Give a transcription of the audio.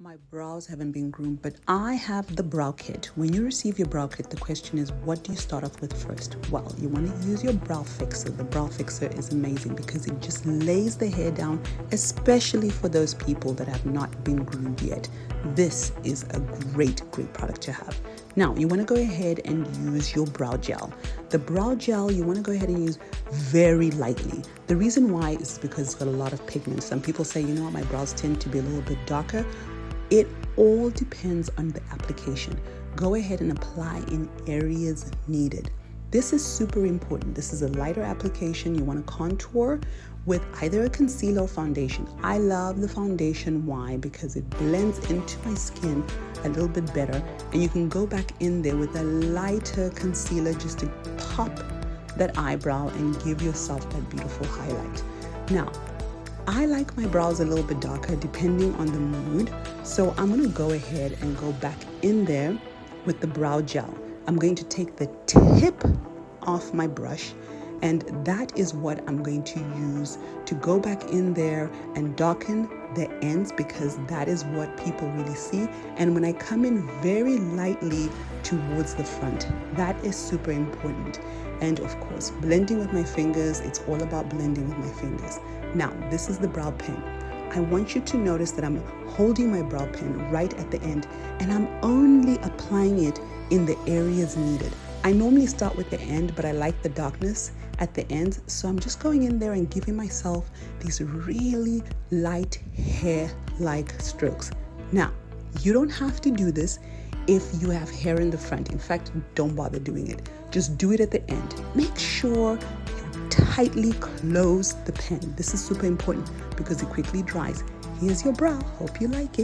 My brows haven't been groomed, but I have the brow kit. When you receive your brow kit, the question is, what do you start off with first? Well, you want to use your brow fixer. The brow fixer is amazing because it just lays the hair down, especially for those people that have not been groomed yet. This is a great product to have. Now, you want to go ahead and use your brow gel. The brow gel, you want to go ahead and use very lightly. The reason why is because it's got a lot of pigment. Some people say, you know what, my brows tend to be a little bit darker. It all depends on the application. Go ahead and apply in areas needed. This is super important. This is a lighter application. You want to contour with either a concealer or foundation. I love the foundation. Why? Because it blends into my skin a little bit better, and you can go back in there with a lighter concealer just to pop that eyebrow and give yourself that beautiful highlight. Now, I like my brows a little bit darker depending on the mood. So I'm going to go ahead and go back in there with the brow gel. I'm going to take the tip off my brush, and that is what I'm going to use to go back in there and darken the ends, because that is what people really see. And when I come in very lightly towards the front, that is super important. And of course, blending with my fingers, it's all about blending with my fingers. Now, this is the brow pen. I want you to notice that I'm holding my brow pen right at the end, and I'm only applying it in the areas needed. I normally start with the end, but I like the darkness at the end. So I'm just going in there and giving myself these really light hair-like strokes. Now, you don't have to do this if you have hair in the front. In fact, don't bother doing it. Just do it at the end. Make sure you tightly close the pen. This is super important because it quickly dries. Here's your brow. Hope you like it.